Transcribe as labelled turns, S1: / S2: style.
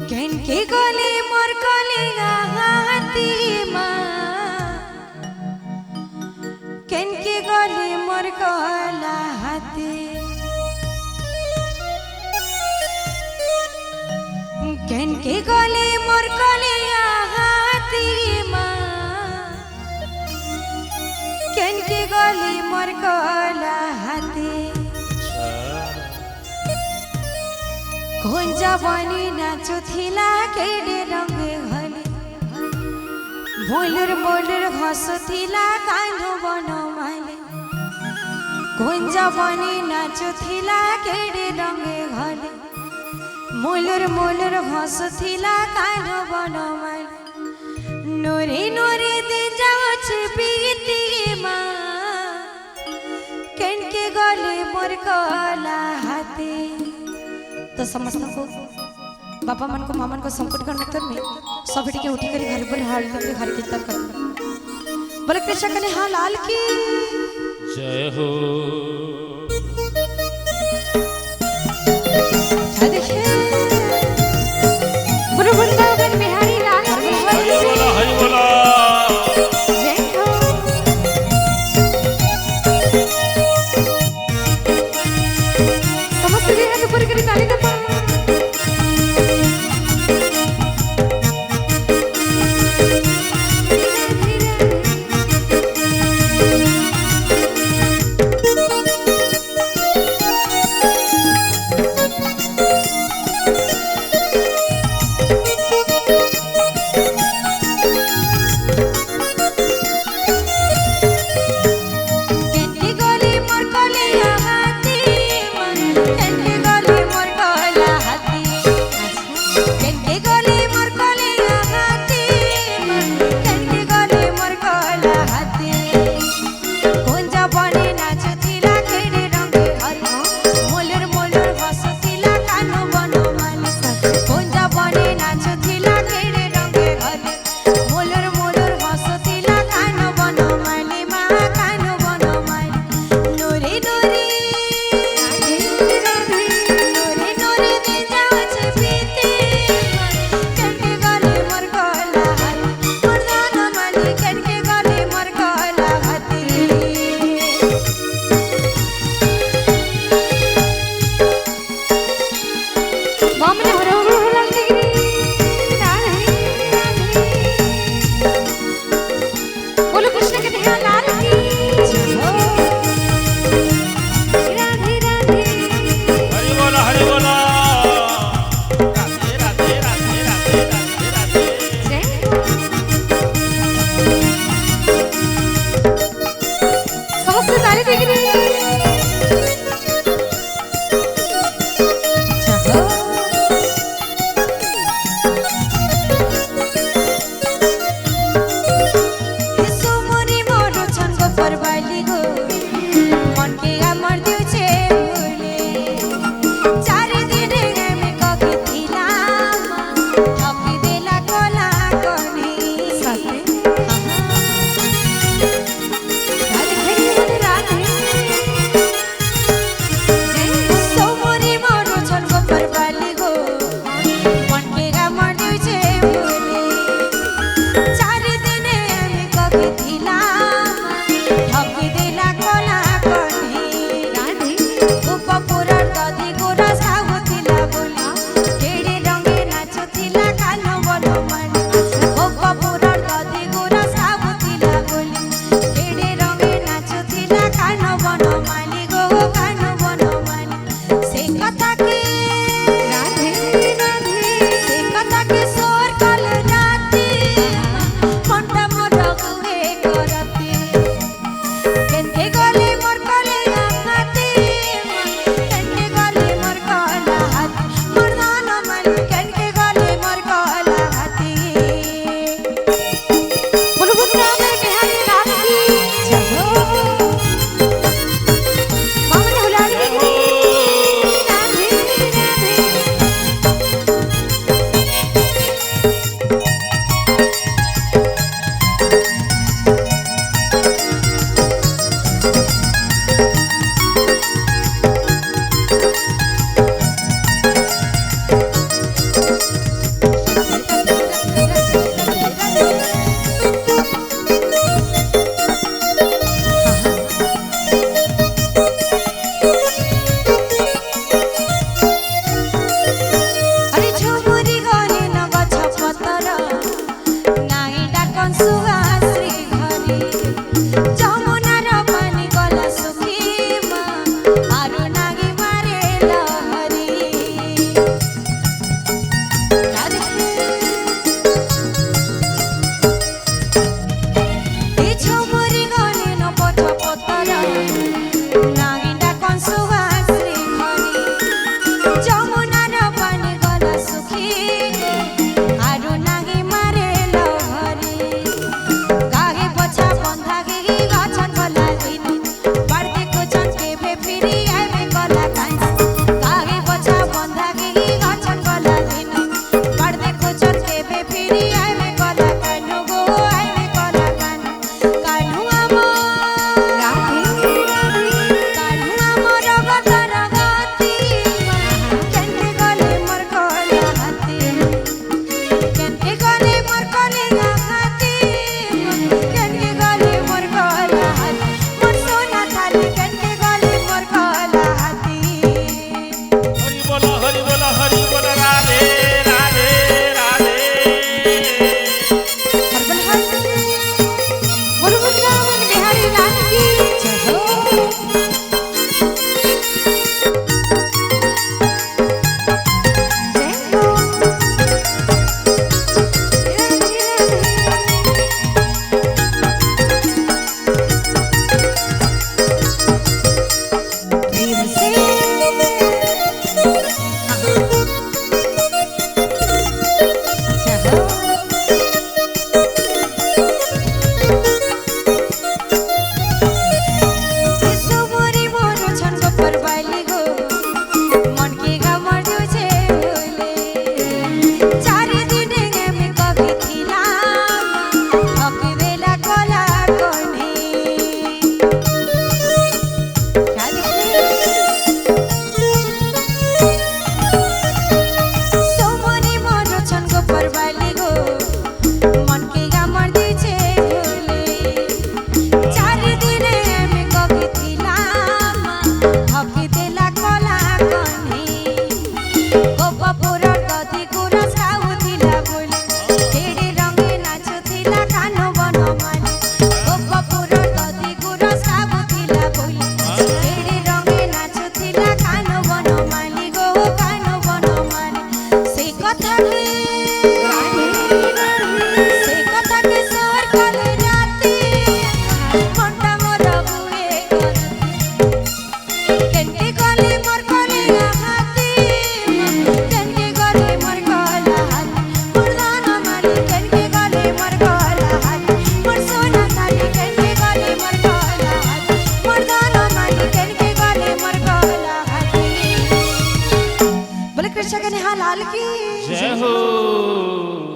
S1: কেনকে গলে মোর কলে হাতি মা কেনকে গলে মোর কলা হাতে কেনকে গলে মোর কলে হাতি মা কেনকে গলে মোর কলা হাতে কোন জবানি নাচুথিলা কেড়ে রঙে ঘলে ভোলুর মোলুর ঘসুথিলা কান্ধ বনমালে কোন জবানি নাচুথিলা কেড়ে রঙে ঘলে মোলুর মোলুর ঘসুথিলা কান্ধ বনমালে নোরে নোরে দে যাচ্ছে পিতি মা কেনকে গলে মোর কলা হাতে। तो समस्त को बापा मन को मामन को संकट करने तर में सब के उठी कर घर पर हाल कर घर कीर्तन कर बोले कृष्ण कने हाँ लाल की
S2: जय हो।
S1: देखिए बोलो वृंदावन बिहारी लाल की
S2: हरि बोला
S1: जय हो। समस्त के हाथ ऊपर करी ताली दबा কথা কে সোর কলে রাতে মনটা মোর বুয়ে কেনকে গলে মোর কলে আঘাতে কেনকে গলে মোর গলা হাত মোর দানা মালি কেনকে গলে মোর গলা হাত মোর সোনা কালি কেনকে গলে মোর গলা হাত মোর দানা মালি কেনকে গলে মোর গলা হাত बोले कृष्ण के निहाल लाल की
S2: जय हो।